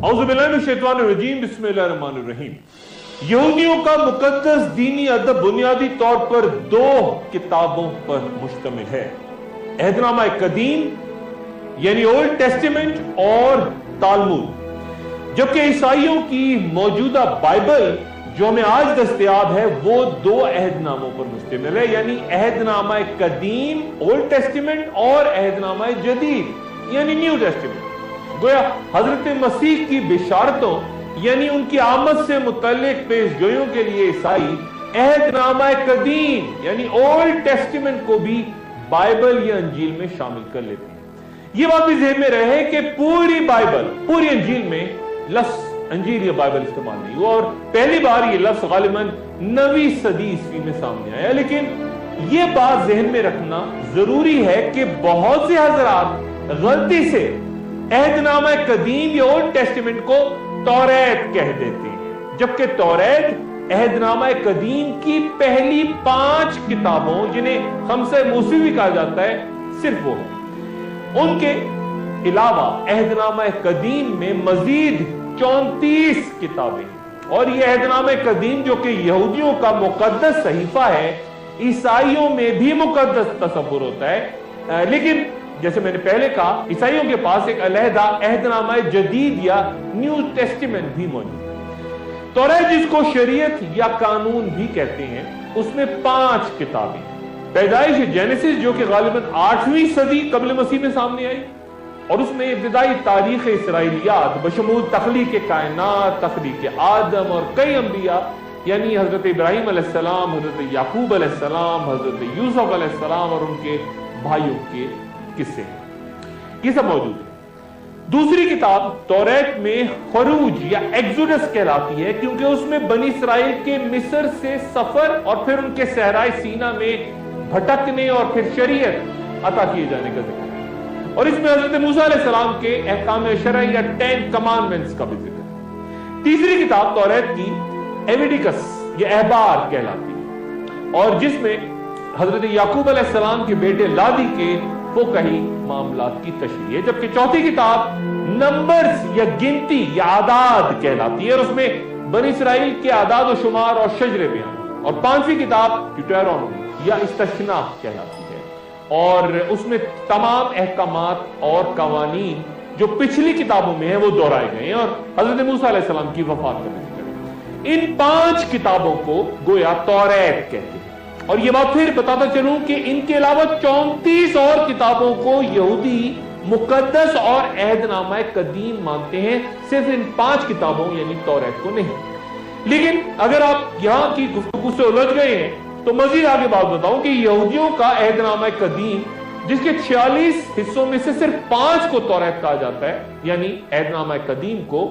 औज़ुबिल्लाहिमिनश्शैतानिर्रजीम बिस्मिल्लाहिर्रहमानिर्रहीम। यहूदियों का मुकद्दस दीनी अदब बुनियादी तौर पर दो किताबों पर मुश्तमिल है, अहदनामा कदीम यानी ओल्ड टेस्टामेंट और तालमुद। जबकि ईसाइयों की मौजूदा बाइबल जो हमें आज दस्तयाब है वो दो अहदनामों पर मुश्तमिल है, यानी अहदनामा कदीम ओल्ड टेस्टामेंट और अहदनामा जदीद यानी न्यू टेस्टामेंट। गोया हजरत मसीह की बिशारतों यानी उनकी आमद से मुतल्लिक पेशगोइयों के लिए ईसाई अहदनामा कदीम यानी ओल्ड टेस्टामेंट को भी बाइबल या अंजील में शामिल कर लेते हैं। यह बात भी ज़हन में रहे कि पूरी बाइबल, पूरी अंजील में लफ्ज़ अंजील या बाइबल इस्तेमाल नहीं हुआ और पहली बार यह लफ्ज़ गालिबन 9वीं सदी ईस्वी में सामने आया। लेकिन यह बात ज़हन में रखना जरूरी है कि बहुत से हज़रात गलती से अहदनामा कदीम या ओल्ड टेस्टामेंट को तौरात कह देते हैं, जबकि तौरात अहदनामा कदीम की पहली 5 किताबों जिन्हें खम्से मूसी भी कहा जाता है सिर्फ वो है। उनके अलावा अहदनामा कदीम में मजीद 34 किताबें हैं और यह अहदनामा कदीम जो कि यहूदियों का मुकद्दस सहीफा है, ईसाइयों में भी मुकद्दस तस्वुर होता है। लेकिन जैसे मैंने पहले कहा, ईसाइयों के पास एक अलहदा अहदनामा जदीद या न्यू टेस्टामेंट भी मौजूद है। तौरात जिसको शरीयत या कानून भी कहते हैं, उसमें 5 किताबें, पैदाइश जेनेसिस जो कि गालिबन 8वीं सदी कबल मसीह में सामने आई और उसमें इब्तिदाई तारीख इसराइलियात बशमूल तख्लीक कायनात, तख्लीक आदम और कई अंबिया यानी हजरत इब्राहिम अलैहिस्सलाम, हजरत याकूब अलैहिस्सलाम, हजरत यूसुफ अलैहिस्सलाम और उनके भाइयों के किस्से हैं, ये सब मौजूद है। दूसरी किताब तौरात में खरूज या एक्सोडस कहलाती है, क्योंकि उसमें बनी इसराइल के मिस्र से सफर और फिर उनके सहराए सीना में भटकने और फिर शरीयत अता किए जाने का जिक्र है और इसमें हजरत मूसा अलैहिस्सलाम के अहकाम शरई या 10 कमांडमेंट्स का भी जिक्र है। तीसरी किताब तौरात की एविडिकस या अहबार कहलाती है और जिसमें हजरत याकूब अलैहिस्सलाम के बेटे लादी के वो कई मामलात की तशरीह है। जबकि चौथी किताब नंबर्स या गिनती या आदाद कहलाती है और उसमें बनी इसराइल के आदाद व शुमार और शजरे बयान। और 5वीं किताब ड्यूटेरोनोमी या इस्तश्ना कहलाती है और उसमें तमाम अहकामात और कवानीन जो पिछली किताबों में है वो दोहराए गए हैं और हजरत मूसा अलैहिस्सलाम की वफात का जिक्र है। इन 5 किताबों को गोया तौरात कहते हैं। और ये बात फिर बताता चलूं कि इनके अलावा 34 और किताबों को यहूदी मुकद्दस और अहदनामा कदीम मानते हैं, सिर्फ इन 5 किताबों यानी तौरात को नहीं। लेकिन अगर आप यहां की गुफ्तगू से उलझ गए हैं तो मजीद आगे बात बताऊं कि यहूदियों का अहदनामा कदीम जिसके 46 हिस्सों में से सिर्फ 5 को तौरात कहा जाता है, यानी अहदनामा कदीम को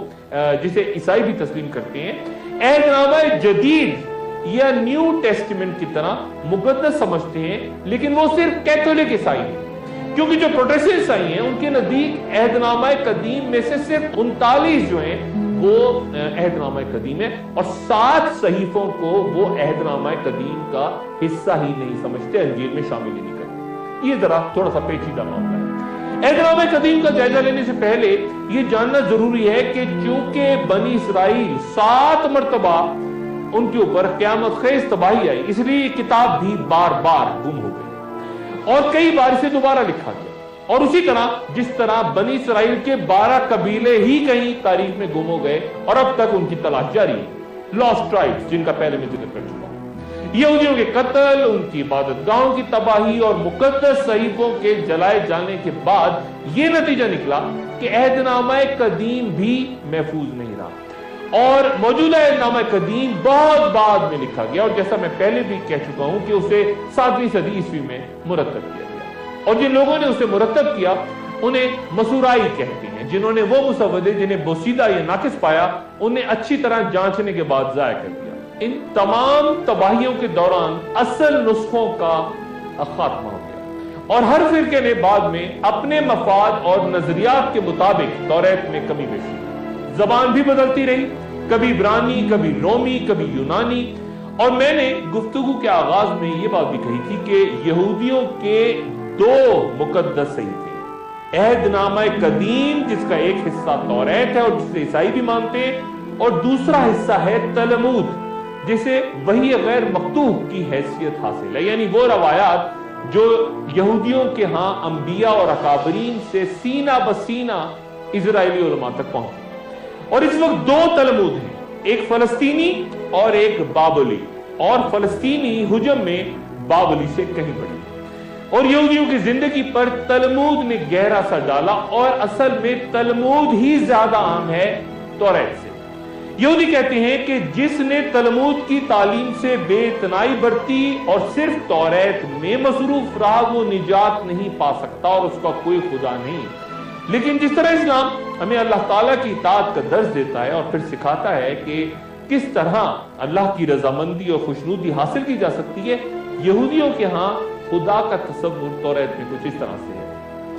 जिसे ईसाई भी तस्लीम करते हैं, अहदनामा जदीद या न्यू टेस्टामेंट की तरह मुकद्दस समझते हैं, लेकिन वो सिर्फ कैथोलिक ईसाई है, क्योंकि जो प्रोटेस्टेंट ईसाई हैं उनके नजदीक अहदनामा कदीम में से सिर्फ 39 जो हैं वो अहदनामा कदीम है और 7 सहीफों को वो अहदनामा कदीम का हिस्सा ही नहीं समझते, अंजील में शामिल ही नहीं करते। ये जरा थोड़ा सा पेचीदा मामला है। अहदनामा कदीम का जायजा लेने से पहले ये जानना जरूरी है कि चूंकि बनी इसराइल 7 मरतबा उनके ऊपर क़यामत खेज तबाही आई, इसलिए किताब भी बार बार गुम हो गई और कई बार इसे दोबारा लिखा गया। और उसी तरह जिस तरह बनी इसराइल के 12 कबीले ही कहीं तारीख में गुम हो गए और अब तक उनकी तलाश जारी है, लॉस्ट ट्राइब्स जिनका पहले मैं जिक्र कर चुका हूं। यहूदियों के कत्ल, उनकी इबादतगाहों की तबाही और मुकद्दस सहीफों के जलाए जाने के बाद यह नतीजा निकला कि अहदनामा कदीम भी महफूज नहीं रहा और मौजूदा अहदनामा कदीम बहुत बाद में लिखा गया और जैसा मैं पहले भी कह चुका हूं कि उसे 7वीं सदी ईस्वी में मुरतब किया गया और जिन लोगों ने उसे मुरतब किया उन्हें मसूराई कहते हैं, जिन्होंने वो मुसव्वदे जिन्हें बोसीदा या नाकिस पाया उन्हें अच्छी तरह जांचने के बाद जाया कर दिया। इन तमाम तबाहियों के दौरान असल नुस्खों का खात्मा हो गया और हर फिरके ने बाद में अपने मफाद और नजरियात के मुताबिक तौरात में कमी बेशी, जबान भी बदलती रही, कभी इब्रानी, कभी रोमी, कभी यूनानी। और मैंने गुफ्तगू के आगाज में यह बात भी कही थी कि यहूदियों के 2 मुकद्दस सहीफे عہد نامہ قدیم جس کا ایک حصہ توریت ہے اور جسے عیسائی بھی مانتے ہیں، اور دوسرا حصہ ہے تلمود جسے وحی غیر مکتوب کی حیثیت حاصل ہے، یعنی وہ روایات جو یہودیوں کے ہاں انبیاء اور اکابرین سے سینہ بسینہ اسرائیلی علماء تک پہنچے۔ اور اس وقت دو تلمود ہیں، ایک فلسطینی اور ایک بابلی، اور فلسطینی حجم میں بابلی سے کہیں بڑی، اور یہودیوں کی زندگی پر تلمود نے گہرا اثر ڈالا، اور اصل میں تلمود ہی زیادہ عام ہے توریت سے۔ یہودی کہتے ہیں کہ جس نے تلمود کی تعلیم سے بے اتنائی برتی اور صرف توریت میں مصروف رہا وہ نجات نہیں پا سکتا اور اس کا کوئی خدا نہیں۔ لیکن جس طرح اسلام ہمیں اللہ تعالیٰ کی اطاعت کا درس دیتا ہے اور پھر سکھاتا ہے کہ کس طرح اللہ کی رضامندی اور خوشنودی حاصل کی جا سکتی ہے، یہودیوں کے ہاں خدا کا تصور توریت میں کچھ اس طرح سے ہے۔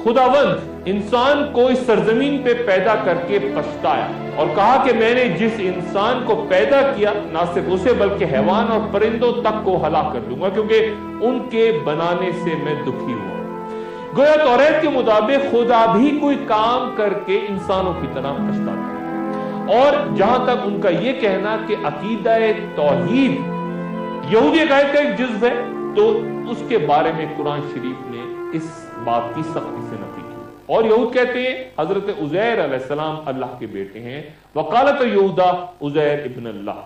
خداوند انسان کو اس سرزمین پہ پیدا کر کے پچھتایا اور کہا کہ میں نے جس انسان کو پیدا کیا نہ صرف اسے بلکہ حیوان اور پرندوں تک کو ہلاک کر دوں گا کیونکہ ان کے بنانے سے میں دکھی ہوا۔ گویا توریت کے مطابق خدا بھی کوئی کام کر کے انسانوں کی طرح پچھتاتا ہے، اور جہاں تک ان کا یہ کہنا کہ عقیدہ توحید یہودی عقائد کا ایک جزو ہے، تو اس کے بارے میں قرآن شریف نے اس بات کی سختی سے نفی کی۔ اور یہود کہتے ہیں حضرت عزیر علیہ السلام اللہ کے بیٹے ہیں، وقالت یہودا عزیر ابن اللہ۔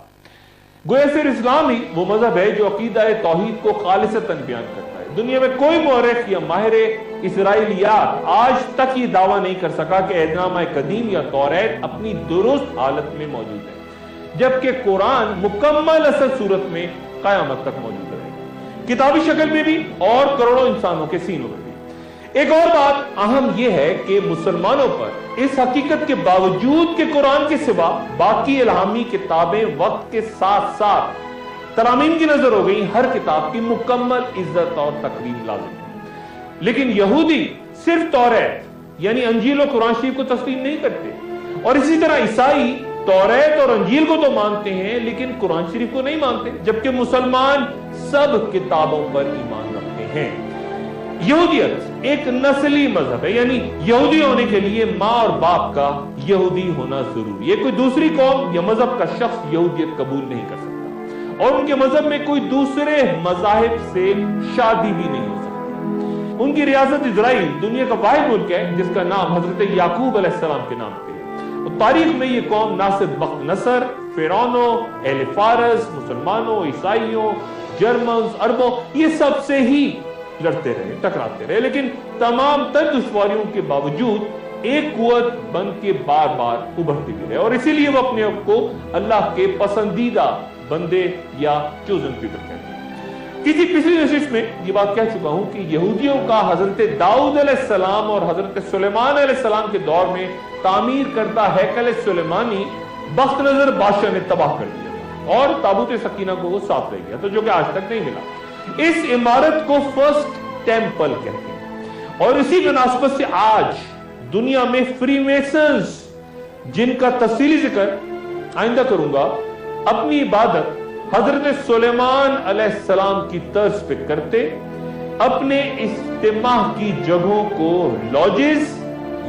گویا صرف اسلام ہی وہ مذہب ہے جو عقیدہ توحید کو خالصتاً بیان کرتا ہے۔ دنیا میں کوئی مورخ یا ماہر اسرائیلیات آج تک یہ دعویٰ نہیں کر سکا کہ عہد نامہ قدیم یا توریت اپنی درست حالت میں موجود ہے، جبکہ قرآن مکمل اصل صورت میں قیامت تک موجود رہے گا، کتابی شکل میں بھی اور کروڑوں انسانوں کے سینوں میں بھی۔ ایک اور بات اہم یہ ہے کہ مسلمانوں پر اس حقیقت کے باوجود کہ قرآن کے سوا باقی الہامی کتابیں وقت کے ساتھ ساتھ ترامیم کی نظر ہو گئی، ہر کتاب کی مکمل عزت اور تقریب لازم ہے، لیکن یہودی صرف توریت یعنی انجیل و قرآن شریف کو تسلیم نہیں کرتے، اور اسی طرح عیسائی توریت اور انجیل کو تو مانتے ہیں لیکن قرآن شریف کو نہیں مانتے، جبکہ مسلمان سب کتابوں پر ایمان رکھتے ہیں۔ یہودیت ایک نسلی مذہب ہے، یعنی یہودی ہونے کے لیے ماں اور باپ کا یہودی ہونا ضروری ہے۔ کوئی دوسری قوم یا مذہب کا شخص یہودیت قبول نہیں کر سکتا، اور ان کے مذہب میں کوئی دوسرے مذاہب سے شادی بھی نہیں ہو سکتی۔ ان کی ریاست اسرائیل دنیا کا واحد ملک ہے جس کا نام حضرت یعقوب علیہ السلام کے نام پہ ہے۔ تاریخ میں یہ قوم نہ صرف بخت نصر، فرعونوں، اہل فارس، مسلمانوں، عیسائیوں، جرمنز، عربوں، یہ سب سے ہی لڑتے رہے، ٹکراتے رہے، لیکن تمام تر دشواریوں کے باوجود ایک قوت بن کے بار بار ابھرتی بھی رہے، اور اسی لیے وہ اپنے آپ کو اللہ کے پسندیدہ بندے یا چوزن پیپل کہتے ہیں۔ کسی پچھلی نشست میں یہ بات کہہ چکا ہوں کہ یہودیوں کا حضرت داؤد علیہ السلام اور حضرت سلیمان علیہ السلام کے دور میں تعمیر کردہ ہیکل سلیمانی بخت نظر بادشاہ نے تباہ کر دیا اور تابوت سکینہ کو وہ ساتھ رہ گیا، تو جو کہ آج تک نہیں ملا۔ اس عمارت کو فرسٹ ٹیمپل کہتے ہیں، اور اسی مناسبت سے آج دنیا میں فری میسنز جن کا تفصیلی ذکر آئندہ کروں گا اپنی عبادت حضرت سلیمان علیہ السلام کی طرز پہ کرتے، اپنے اجتماع کی جگہوں کو لاجز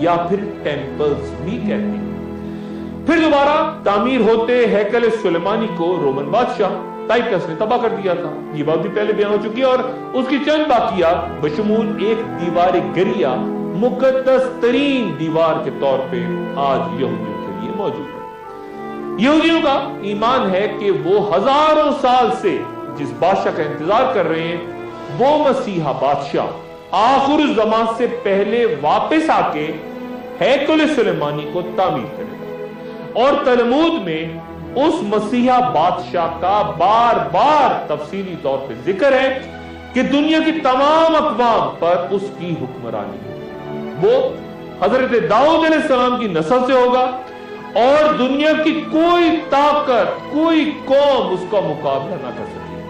یا پھر ٹیمپلز بھی کہتے ہیں۔ پھر دوبارہ تعمیر ہوتے ہیکل سلیمانی کو رومن بادشاہ ٹائٹس نے تباہ کر دیا تھا، یہ بات بھی پہلے بیان ہو چکی ہے، اور اس کی چند باقیات بشمول ایک دیوار گریا مقدس ترین دیوار کے طور پہ آج یہودیوں کے لیے موجود ہے۔ یہودیوں کا ایمان ہے کہ وہ ہزاروں سال سے جس بادشاہ کا انتظار کر رہے ہیں وہ مسیحا بادشاہ آخر الزمان سے پہلے واپس آ کے ہیکل سلیمانی کو تعمیر کرے گا، اور تلمود میں اس مسیحا بادشاہ کا بار بار تفصیلی طور پہ ذکر ہے کہ دنیا کی تمام اقوام پر اس کی حکمرانی ہے، وہ حضرت داؤد علیہ السلام کی نسل سے ہوگا، اور دنیا کی کوئی طاقت کوئی قوم اس کا مقابلہ نہ کر سکے۔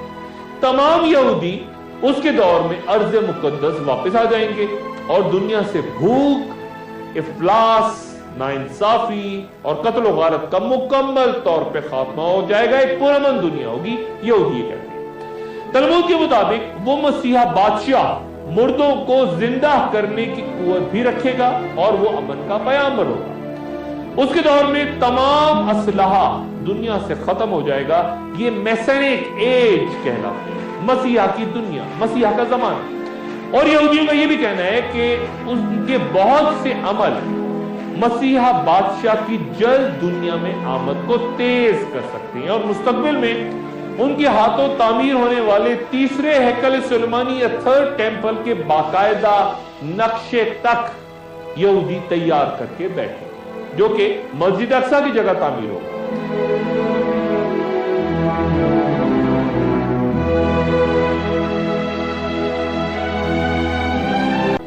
تمام یہودی اس کے دور میں ارض مقدس واپس آ جائیں گے، اور دنیا سے بھوک، افلاس، ناانصافی اور قتل و غارت کا مکمل طور پہ خاتمہ ہو جائے گا، ایک پرامن دنیا ہوگی، یہودی کہتے ہیں۔ تلمود کے مطابق وہ مسیحا بادشاہ मुर्दों को जिंदा करने की कुव्वत भी रखेगा और वो अमन का पैगंबर होगा। उसके दौर में तमाम असलहा दुनिया से खत्म हो जाएगा। ये मैसेनिक एज कहलाते हैं, मसीहा की दुनिया, मसीहा का जमाना। और यहूदियों का ये भी कहना है कि उनके बहुत से अमल मसीहा बादशाह की जल्द दुनिया में आमद को तेज कर सकते हैं और मुस्तकबिल में उनके हाथों तामीर होने वाले तीसरे हैकल सुलेमानी या थर्ड टेंपल के बाकायदा नक्शे तक यहूदी तैयार करके बैठे, जो कि मस्जिद अक्सा की जगह तामीर होगा।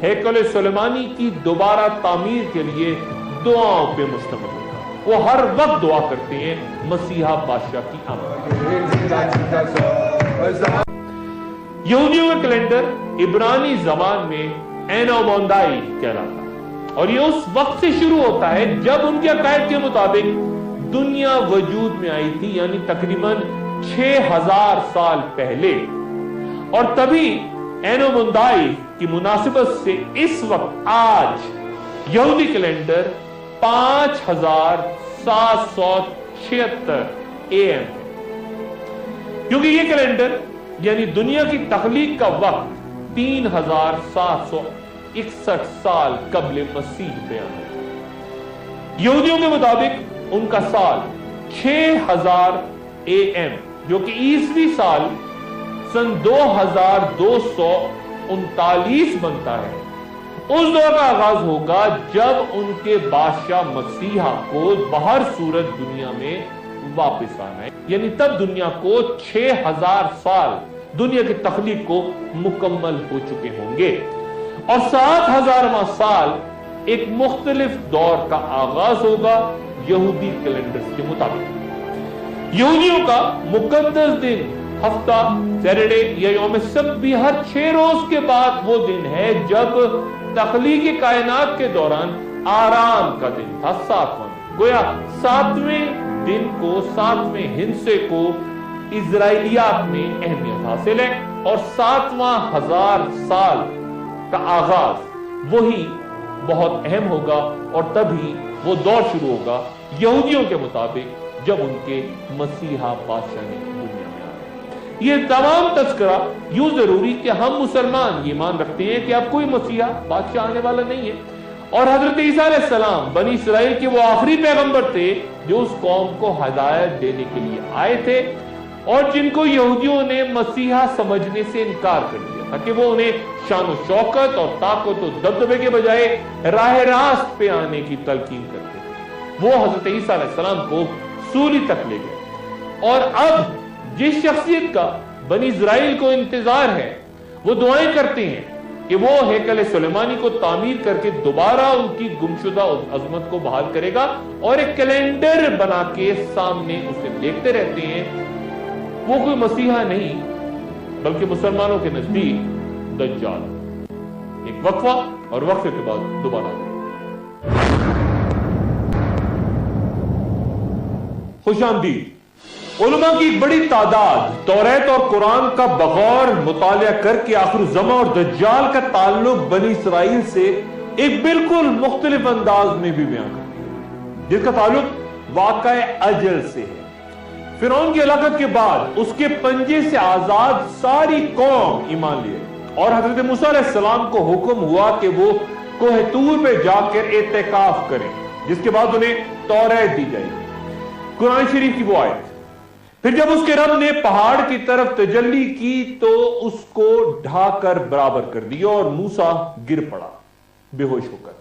हैकल सुलेमानी की दोबारा तामीर के लिए दुआओं पे मुश्तमिल होगा। वो हर वक्त दुआ करते हैं मसीहा बादशाह की आमद। यहूदियों का कैलेंडर इब्रानी जबान में एनो मोंदाई कहलाता और ये उस वक्त से शुरू होता है जब उनके अकायद के मुताबिक दुनिया वजूद में आई थी, यानी तकरीबन 6000 साल पहले। और तभी एनो मोंदाई की मुनासिबत से इस वक्त आज यहूदी कैलेंडर 5776 AM है, क्योंकि ये कैलेंडर यानी दुनिया की तख्लीक का वक्त 3761 साल कब्ल मसीह बयान है। यहूदियों के मुताबिक उनका साल 6000 AM, जो कि ईसवी साल सन 2239 बनता है, उस दौर का आगाज होगा जब उनके बादशाह मसीहा को बाहर सूरत दुनिया में वापस आना है। यानी तब दुनिया को 6000 साल दुनिया की तख्लीक को मुकम्मल हो चुके होंगे और 7000वां साल एक मुख्तलिफ दौर का आगाज होगा यहूदी कैलेंडर के मुताबिक। यहूदियों का मुकद्दस दिन हफ्ता, सैटरडे या यौम सब्त भी हर 6 रोज के बाद वो दिन है जब तख्लीकी कायनात के दौरान आराम का दिन था, 7वां। गोया 7वें दिन को, 7वें हिस्से को इजराइलियात में अहमियत हासिल है और 7वां 1000 साल का आगाज वही बहुत अहम होगा और तभी वो दौर शुरू होगा यहूदियों के मुताबिक जब उनके मसीहा बादशाह ने दुनिया में आया। ये तमाम तस्करा यूं जरूरी कि हम मुसलमान ये मान रखते हैं कि अब कोई मसीहा बादशाह आने वाला नहीं है और हजरत ईसा अलैहिस्सलाम बनी इसराइल के वो आखिरी पैगंबर थे जो उस कौम को हिदायत देने के लिए आए थे और जिनको यहूदियों ने मसीहा समझने से इनकार कर दिया था कि वो उन्हें शान शौकत और ताकत और दबदबे के बजाय राह रास्त पे आने की तलकीन करते थे। वो हजरत ईसा अलैहिस्सलाम को सूली तक ले गए और अब जिस शख्सियत का बनी इजराइल को इंतजार है वो दुआएं करते हैं कि वो हैकल सुलेमानी को तामीर करके दोबारा उनकी गुमशुदा अजमत को बहाल करेगा और एक कैलेंडर बना के सामने उसे देखते रहते हैं। वो कोई मसीहा नहीं बल्कि मुसलमानों के नजदीक दज्जाल। एक वक्फा और वक्फे के बाद दोबारा। खुशामदीद। उलमा की एक बड़ी तादाद तौरात और कुरान का बगौर मुतालिया करके आखिरुज़्ज़मा और दज्जाल का ताल्लुक बनी इसराइल से एक बिल्कुल मुख्तलिफ अंदाज में भी बयान करती है, जिसका ताल्लुक वाक़या अजल से है। फिरौन की हलाकत के बाद उसके पंजे से आजाद सारी कौम ईमान लिए और हजरत मूसा अलैहिस्सलाम को हुक्म हुआ कि वो कोह तूर पे जाकर एतिकाफ करें, जिसके बाद उन्हें तौरात दी जाएगी, कुरान शरीफ की वो आयत। फिर जब उसके रब ने पहाड़ की तरफ तजल्ली की तो उसको ढाकर बराबर कर दिया और मूसा गिर पड़ा बेहोश होकर।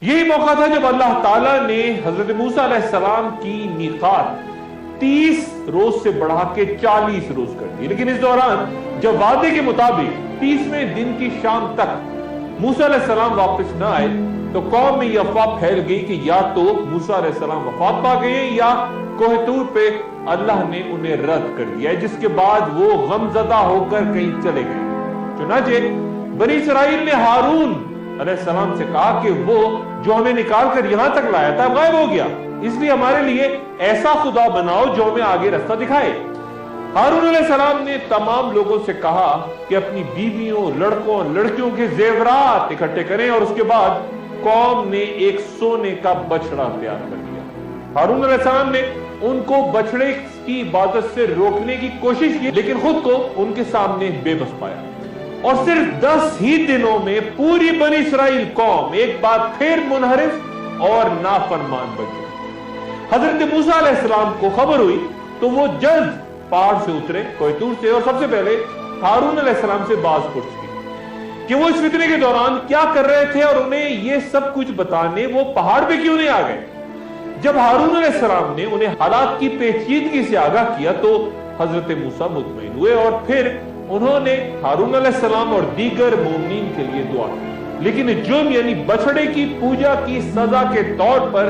यही मौका था जब अल्लाह ताला ने हजरत मूसा अलैहिस्सलाम की मीकात 30 रोज से बढ़ा के 40 रोज कर दी। लेकिन इस दौरान जब वादे के मुताबिक 30वें दिन की शाम तक मूसा अलैहिस्सलाम वापस न आए तो कौम में यह अफवाह फैल गई कि या तो मूसा अलैहिस्सलाम वफात पा गए या कोह तूर पे अल्लाह ने उन्हें रद्द कर दिया, जिसके बाद वो गमजदा होकर कहीं चले गए। चुनाचे बनी इसराइल ने हारून अलैहिस्सलाम से कहा कि वो जो हमें निकाल कर यहां तक लाया था गायब हो गया, इसलिए हमारे लिए ऐसा खुदा बनाओ जो हमें आगे रास्ता दिखाए। हारून अलैहिस्सलाम ने तमाम लोगों से कहा कि अपनी बीवियों, लड़कों, लड़कियों के जेवरात इकट्ठे करें, और उसके बाद कौम ने एक सोने का बछड़ा तैयार कर दिया। हारून अलैहिस्सलाम ने उनको बछड़े की इबादत से रोकने की कोशिश की, लेकिन खुद को उनके सामने बेबस पाया, और सिर्फ 10 ही दिनों में पूरी बनी इस्राइल कौम एक बार फिर मुनहरिफ और नाफरमान बन गई। हजरत मूसा अलैहिस्सलाम को खबर हुई तो वो जल्द पहाड़ से उतरे, कोई तूर से, और सबसे पहले हारून अलैहिस्सलाम से बात पूछ की कि वो इस फितने के दौरान क्या कर रहे थे और उन्हें ये सब कुछ बताने वो पहाड़ पे क्यों नहीं आ गए। जब हारून अलैहिस्सलाम ने उन्हें हालात की पेचीदगी से आगाह किया तो हजरत मूसा मुतमईन हुए, और फिर उन्होंने हारून अलैहिस्सलाम और दीगर मोमिनीन के लिए दुआ की। लेकिन जुर्म यानी बछड़े की पूजा की सजा के तौर पर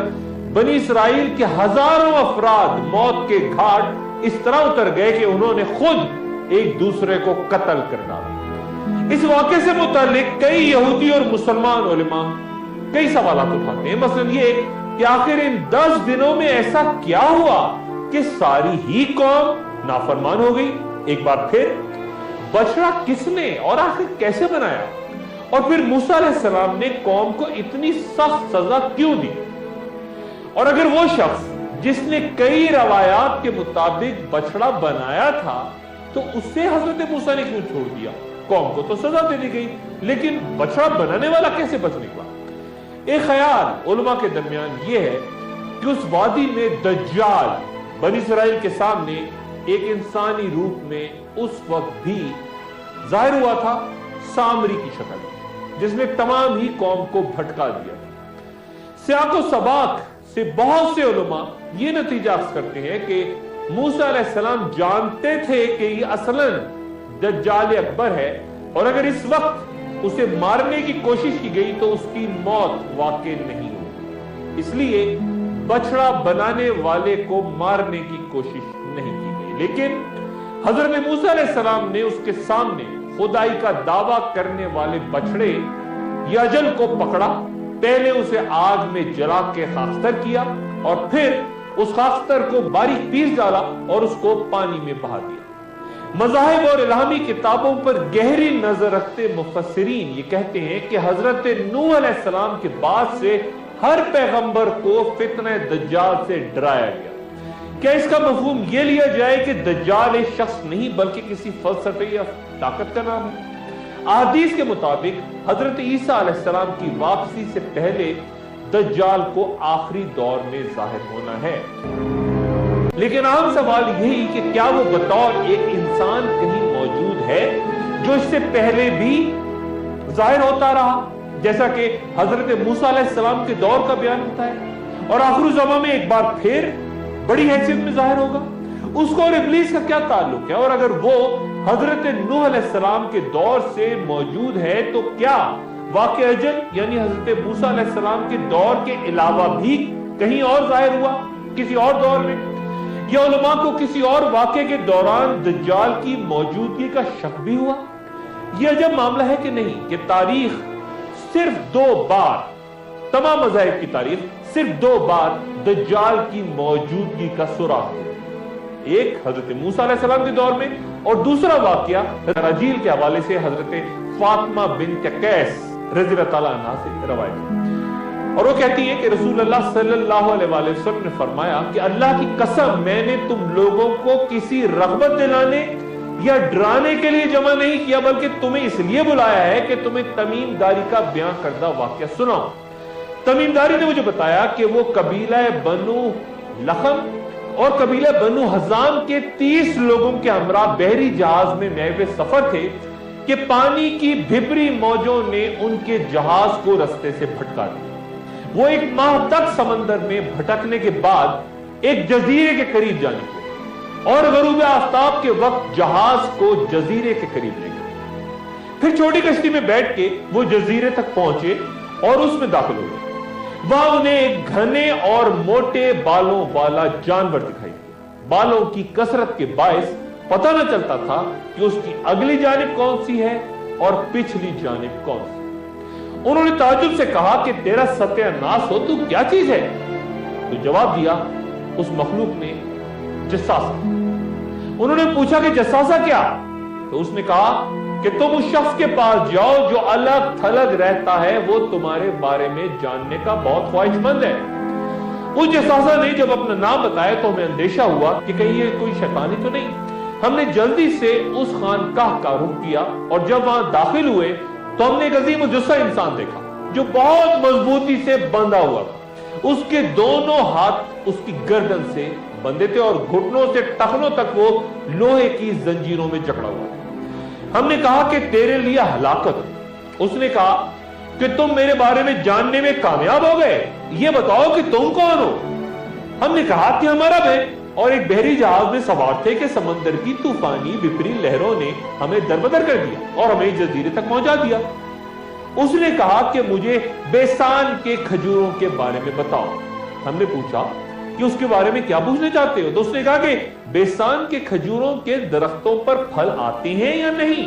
बनी इस्राइल के हजारों अफराद मौत के घाट इस तरह उतर गए कि उन्होंने खुद एक दूसरे को कत्ल कर डाला। इस वाक़े से मुताल्लिक कई यहूदी और मुसलमान उलमा कई सवालात उठाते हैं। मसलन ये कि आखिर इन 10 दिनों में ऐसा क्या हुआ कि सारी ही कौम नाफरमान हो गई। एक बार फिर बछड़ा किसने और आखिर कैसे बनाया, और फिर मूसा अलैहिस्सलाम ने कौम को इतनी सख्त सजा क्यों दी, और अगर वो शख्स जिसने कई रवायात के मुताबिक बछड़ा बनाया था तो उससे हजरत मूसा ने क्यों छोड़ दिया। कौम को तो सजा दे दी गई, लेकिन बछड़ा बनाने वाला कैसे बच निकला। एक ख्याल उलमा के दरमियान यह है कि उस वादी में दज्जाल बनी इस्राइल के सामने एक इंसानी रूप में उस वक्त भी जाहिर हुआ था, सामरी की शक्ल, जिसने तमाम ही कौम को भटका दिया। सियाको सबाक से बहुत से उलमा ये नतीजा करते हैं कि मूसा अलैहिस्सलाम जानते थे कि ये असलन दज्जाल अकबर है, और अगर इस वक्त उसे मारने की कोशिश की गई तो उसकी मौत वाक़ई नहीं होगी, इसलिए बछड़ा बनाने वाले को मारने की कोशिश नहीं की गई। लेकिन हजरत मूसा अलैहिस्सलाम ने उसके सामने खुदाई का दावा करने वाले बछड़े यजल को पकड़ा, पहले उसे आग में जला के खाकस्तर किया, और फिर उस खाकस्तर को बारीक पीस डाला और उसको पानी में बहा दिया। मज़ाहिब और इल्हामी किताबों पर गहरी नजर रखते मुफस्सिरीन ये कहते हैं कि हजरत नूह अलैहिस्सलाम के बाद से हर पैगंबर को फितने दज्जाल से डराया गया। क्या इसका मफहूम ये लिया जाए कि दज्जाल एक शख्स नहीं बल्कि किसी फलसफे या ताकत का नाम है। अहादीस के मुताबिक हजरत ईसा अलैहिस्सलाम की वापसी से पहले दज्जाल को आखिरी दौर में जाहिर होना है। लेकिन आम सवाल यही कि क्या वो बतौर एक इंसान कहीं मौजूद है जो इससे पहले भी जाहिर होता रहा, जैसा कि हजरत मूसा अलैहिस्सलाम के दौर का बयान होता है, और आखिरी ज़माने में एक बार फिर बड़ी हैसियत में जाहिर होगा। उसको और इब्लीस का क्या ताल्लुक है, और अगर वो हजरत नूह अलैहिस्सलाम के दौर से मौजूद है तो क्या वाक़े अजल यानी हजरत मूसा अलैहिस्सलाम के दौर के अलावा भी कहीं और जाहिर हुआ, किसी और दौर में, या उलमा को किसी और वाक़े के दौरान दज्जाल की मौजूदगी का शक भी हुआ। यह अजब मामला है कि नहीं कि तारीख सिर्फ 2 बार, तमाम मज़ाहिब की तारीख सिर्फ 2 बार दज्जाल की मौजूदगी का सुराग है। एक हजरत मूसा अलैहिस्सलाम के दौर में, और दूसरा वाक़या राजील के हवाले से हजरत फातिमा बिन्त कैस रज़ियल्लाहु ताला अन्हा से रवायत है, और वो कहती है कि रसूलुल्लाह सल्लल्लाहु अलैहि वसल्लम ने फरमाया कि अल्लाह की कसम, मैंने तुम लोगों को किसी रग़बत दिलाने या डराने के लिए जमा नहीं किया, बल्कि तुम्हें इसलिए बुलाया है कि तुम्हें तमीमदारी का बयां करदा वाक़या सुनाऊं। तमीमदारी ने मुझे बताया कि वो कबीला बनु लखम और कबीला बनु हज़ाम के 30 लोगों के हमरा बहरी जहाज में महवे सफर थे कि पानी की भिपरी मौजों ने उनके जहाज को रास्ते से भटका दिया। वो 1 माह तक समंदर में भटकने के बाद एक जजीरे के करीब जा निकले, और गरूब आफ्ताब के वक्त जहाज को जजीरे के करीब ले गए। फिर छोटी कश्ती में बैठ के वो जजीरे तक पहुंचे और उसमें दाखिल हो गए। वहां उन्हें एक घने और मोटे बालों वाला जानवर दिखाई दिया। बालों की कसरत के बायस पता न चलता था कि उसकी अगली जानिब कौन सी है और पिछली जानिब कौन सी। उन्होंने ताज्जुब से कहा कि तेरा सत्यानाश हो, तू क्या चीज है? तो जवाब दिया उस मखलूक ने, जस्सासा। उन्होंने पूछा कि जसासा क्या? तो उसने कहा कि तुम उस शख्स के पास जाओ जो अलग थलग रहता है, वो तुम्हारे बारे में जानने का बहुत ख्वाहिशमंद है। उस जसासा ने जब अपना नाम बताया तो हमें अंदेशा हुआ कि कहीं ये कोई शैतानी तो नहीं। हमने जल्दी से उस खानकाह का रुख किया और जब वहां दाखिल हुए तो हमने एक अजीम जुस्सा इंसान देखा जो बहुत मजबूती से बंधा हुआ था। उसके दोनों हाथ उसकी गर्दन से बंधे थे और घुटनों से टखनों तक वो लोहे की जंजीरों में जकड़ा हुआ था। हमने कहा कि तेरे लिए हलाकत है। उसने कहा कि तुम मेरे बारे में जानने में कामयाब हो गए, ये बताओ कि तुम कौन हो? हमने कहा कि हम अरब हैं और एक बहरी जहाज में सवार थे कि समंदर की तूफानी विपरीत लहरों ने हमें दरबदर कर दिया और हमें जजीरे तक पहुंचा दिया। उसने कहा कि मुझे बेसान के खजूरों के बारे में बताओ। हमने पूछा कि उसके बारे में क्या पूछना चाहते हो? तो उसने कहा कि बेसान के खजूरों के दरख्तों पर फल आते हैं या नहीं?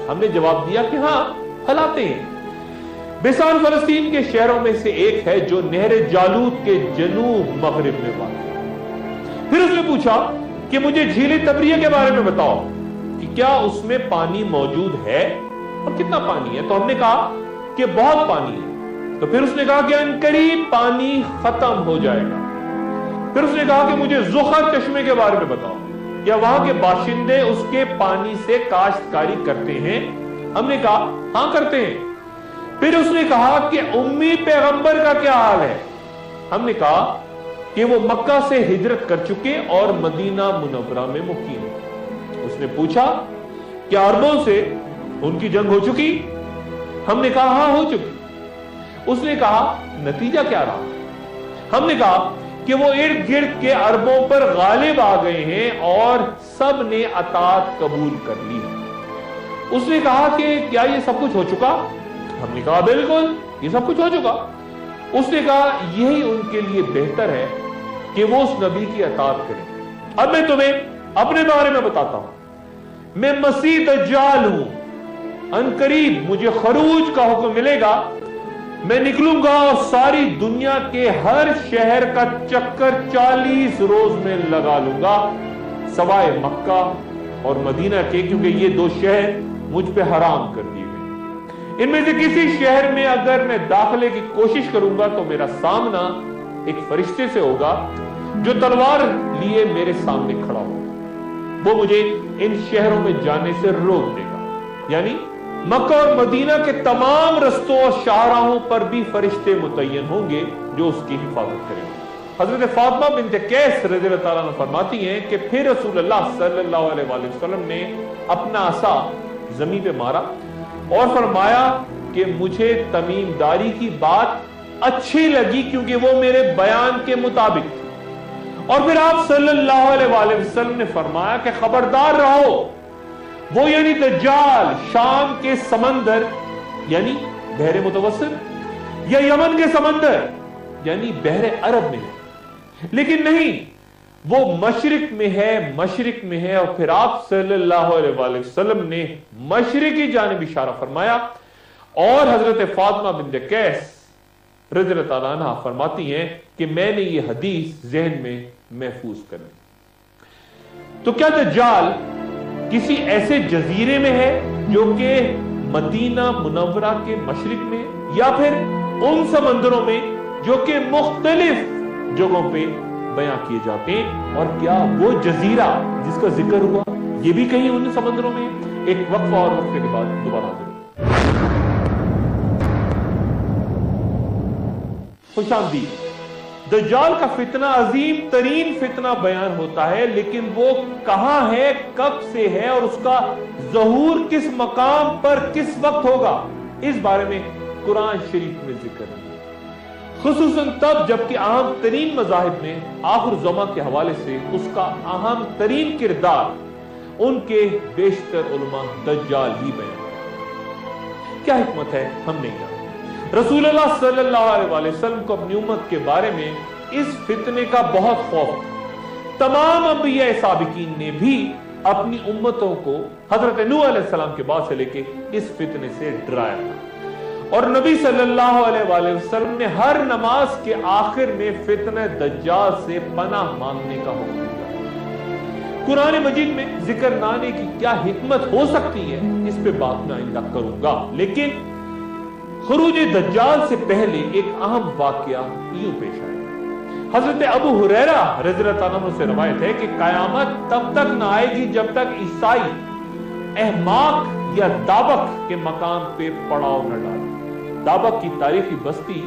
हमने जवाब दिया कि हाँ, फल आते हैं। बेसान फलस्तीन के शहरों में से एक है जो नहर जालूत के जनूब मगरिब में वाक़ है। फिर उसने पूछा कि मुझे झील तबरिया के बारे में बताओ कि क्या उसमें पानी मौजूद है और कितना पानी है? तो हमने कहा कि बहुत पानी है। तो फिर उसने कहा कि अनकरीब पानी खत्म हो जाएगा। फिर उसने कहा कि मुझे ज़ुखर चश्मे के बारे में बताओ, क्या वहां के बाशिंदे उसके पानी से काश्तकारी करते हैं? हमने कहा हां करते हैं। फिर उसने कहा कि उम्मी पैगंबर का क्या हाल है? हमने कहा कि वो मक्का से हिजरत कर चुके और मदीना मुनव्वरा में मुकीम है। उसने पूछा क्या अरबों से उनकी जंग हो चुकी? हमने कहा हां हो चुकी। उसने कहा नतीजा क्या रहा? हमने कहा कि वो इर्द गिर्द के अरबों पर गालिब आ गए हैं और सब ने अतात कबूल कर ली। उसने कहा कि क्या ये सब कुछ हो चुका? हमने कहा बिल्कुल, ये सब कुछ हो चुका। उसने कहा यही उनके लिए बेहतर है कि वो उस नबी की अतात करें। अब मैं तुम्हें अपने बारे में बताता हूं। मैं मसीह दज्जाल हूं। अनकरीब मुझे खरूज का हुक्म मिलेगा। मैं निकलूंगा और सारी दुनिया के हर शहर का चक्कर 40 रोज में लगा लूंगा, सवाए मक्का और मदीना के, क्योंकि ये दो शहर मुझ पे हराम कर दिए गए। इनमें से किसी शहर में अगर मैं दाखिले की कोशिश करूंगा तो मेरा सामना एक फरिश्ते से होगा जो तलवार लिए मेरे सामने खड़ा होगा। वो मुझे इन शहरों में जाने से रोक देगा। यानी मक्का और मदीना के तमाम रस्तों और शाहराहों पर भी फरिश्ते मुतय्यन होंगे जो उसकी हिफाजत करेंगे। हजरत फातिमा बिन्त कैस रज़ियल्लाहु ताला अन्हा फरमाती हैं कि फिर रसूलुल्लाह सल्लल्लाहु अलैहि वसल्लम ने अपना असा जमीन पे मारा और फरमाया कि मुझे तमीमदारी की बात अच्छी लगी क्योंकि वो मेरे बयान के मुताबिक थी। और फिर आप सल्लल्लाहु अलैहि वसल्लम ने फरमाया कि खबरदार रहो, वो यानी दज्जाल शाम के समंदर यानी बहरे मुतवस्सित या यमन के समंदर यानी बहरे अरब में है, लेकिन नहीं, वो मशरिक में है। और फिर आप सल्लल्लाहु अलैहि वसल्लम ने मशरिकी जानिब इशारा फरमाया और हजरत फातिमा बिन्त कैस रज़ियल्लाहु ताला अन्हा फरमाती हैं कि मैंने ये हदीस जहन में महफूज कर ली। तो क्या दज्जाल किसी ऐसे जजीरे में है जो कि मदीना मुनव्वरा के मशरिक में, या फिर उन समंदरों में जो कि मुख्तलिफ जगहों पे बयां किए जाते हैं? और क्या वो जजीरा जिसका जिक्र हुआ ये भी कहीं उन समंदरों में? एक वक्फा और वक्फे के बाद दोबारा जरूर। खुशामदीद। दज्जाल का फितना अजीम तरीन फितना बयान होता है, लेकिन वो कहां है, कब से है और उसका ज़हूर किस मकाम पर किस वक्त होगा, इस बारे में कुरान शरीफ में जिक्र है। खुसूसन तब जबकि अहम तरीन मज़ाहिब में आखिर ज़मा के हवाले से उसका अहम तरीन किरदार उनके बेशतर उलमा दज्जाल ही बयान। क्या हिकमत है हम नहीं जानते। रसूलुल्लाह सल्लल्लाहु अलैहि वसल्लम को अपनी उम्मत के बारे में इस फितने का बहुत खौफ था। तमाम अंबिया साबिकीन ने भी अपनी उम्मतों को हजरत नूह अलैहिस्सलाम के बाद से लेके इस फितने से डराया था। और नबी सल्लल्लाहु अलैहि वसल्लम ने हर नमाज के आखिर में फितने दज्जाल से पनाह मांगने का हुक्म दिया। कुरान मजीद में जिक्र न आने की क्या हिकमत हो सकती है, इस पे बात मैं आइंदा करूंगा। लेकिन खुरूज दज्जाल से पहले एक अहम वाकया यूं पेश आया। हजरत अबू हुरैरा रज़ियल्लाहु अन्हु से रवायत है कि कयामत तब तक न आएगी जब तक ईसाई अहमाक या दाबक के मकाम पे पड़ाव न डाले। दाबक की तारीखी बस्ती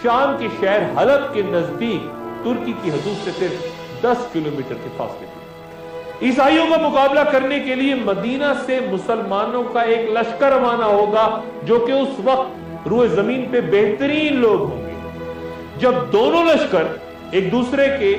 शाम के शहर हलब के नजदीक तुर्की की हदूद से सिर्फ 10 किलोमीटर के फासले पर। ईसाइयों का मुकाबला करने के लिए मदीना से मुसलमानों का एक लश्कर रवाना होगा, जो कि उस वक्त रूए जमीन पे बेहतरीन लोग होंगे। जब दोनों लश्कर एक दूसरे के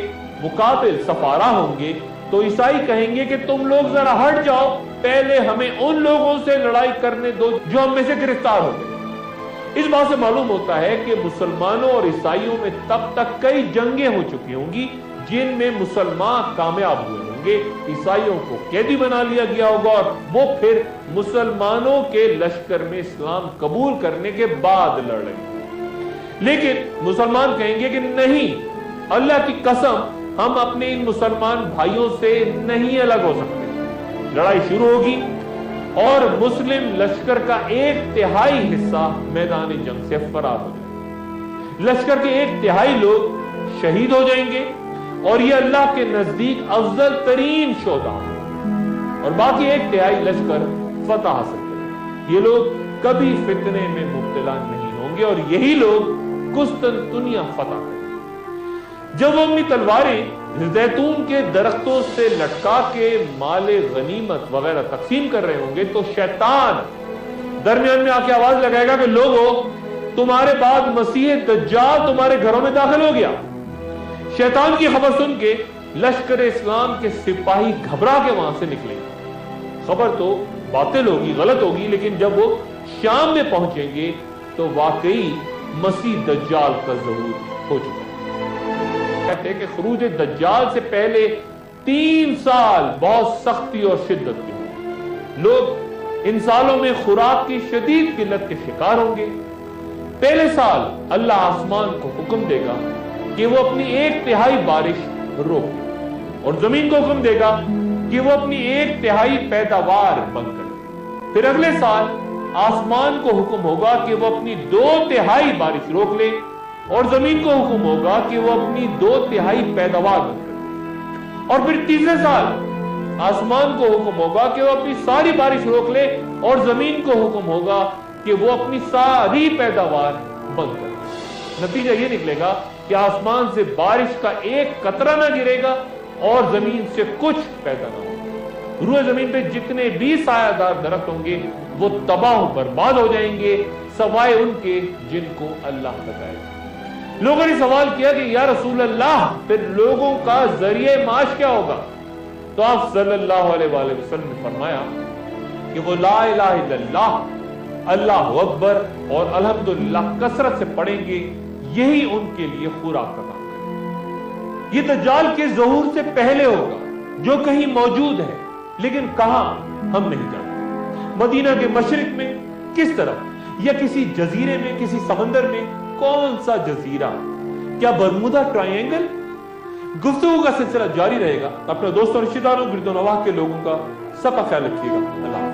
मुकाबिल सफारा होंगे तो ईसाई कहेंगे कि तुम लोग जरा हट जाओ, पहले हमें उन लोगों से लड़ाई करने दो जो हम में से गिरफ्तार हो गए। इस बात से मालूम होता है कि मुसलमानों और ईसाइयों में तब तक कई जंगें हो चुकी होंगी जिनमें मुसलमान कामयाब हुए होंगे, ईसाइयों को कैदी बना लिया गया होगा और वो फिर मुसलमानों के लश्कर में इस्लाम कबूल करने के बाद लड़ रहे हैं। लेकिन मुसलमान कहेंगे कि नहीं, अल्लाह की कसम, हम अपने इन मुसलमान भाइयों से नहीं अलग हो सकते। लड़ाई शुरू होगी और मुस्लिम लश्कर का 1/3 हिस्सा मैदान जंग से फरार हो जाएगा। लश्कर के 1/3 लोग शहीद हो जाएंगे और ये अल्लाह के नजदीक अफजल तरीन शोदा, और बाकी 1/3 लश्कर फतह हासिल करेंगे। ये लोग कभी फितने में मुब्तला नहीं होंगे और यही लोग कुस्तंतुनिया फतह करेंगे। जब वो अपनी तलवारें जैतून के दरख्तों से लटका के माले गनीमत वगैरह तकसीम कर रहे होंगे तो शैतान दरमियान में आके आवाज लगाएगा कि लोगों, तुम्हारे बाद मसीह दज्जाल तुम्हारे घरों में दाखिल हो गया। शैतान की खबर सुन के लश्कर इस्लाम के सिपाही घबरा के वहां से निकलेंगे। खबर तो बातिल होगी, गलत होगी, लेकिन जब वो शाम में पहुंचेंगे तो वाकई मसीह दज्जाल का ज़हूर हो चुका। कहते हैं कि खुरूज दज्जाल से पहले 3 साल बहुत सख्ती और शिद्दत की होगी। लोग इन सालों में खुराक की शदीद किल्लत के शिकार होंगे। पहले साल अल्लाह आसमान को हुक्म देगा कि वो अपनी 1/3 बारिश रोके और जमीन को हुक्म देगा कि वो अपनी 1/3 पैदावार बंद करे। फिर अगले साल आसमान को हुक्म होगा कि वो अपनी 2/3 बारिश रोक ले और जमीन को हुक्म होगा कि वो अपनी 2/3 पैदावार बंद करे। और फिर तीसरे साल आसमान को हुक्म होगा कि वो अपनी सारी बारिश रोक ले और जमीन को हुक्म होगा कि वो अपनी सारी पैदावार बंद करे। नतीजा ये निकलेगा कि आसमान से बारिश का एक कतरा ना गिरेगा और जमीन से कुछ पैदा ना होगा। रूए जमीन पे जितने भी सायादार दरख्त होंगे वो तबाह बर्बाद हो जाएंगे, सवाए उनके जिनको अल्लाह बताएगा। लोगों ने सवाल किया कि या रसूल अल्लाह, फिर लोगों का जरिए माश क्या होगा? तो आप सल्लल्लाहु अलैहि वसल्लम ने फरमाया कि वो ला इलाहा इल्लल्लाह, अल्लाहु अकबर और अल्हम्दुलिल्लाह कसरत से पढ़ेंगे, यही उनके लिए खुराक का काम करेगा। ये दज्जाल के ज़हूर से पहले होगा, जो कहीं मौजूद है, लेकिन कहां हम नहीं जानते। मदीना के मशरिक में, किस तरफ, या किसी जजीरे में, किसी समंदर में, कौन सा जजीरा, क्या बरमुदा ट्रायंगल? गुफ्तगू का सिलसिला जारी रहेगा। अपने दोस्तों, रिश्तेदारों, गिरदो नवाह के लोगों का सबका ख्याल रखिएगा। अल्लाह।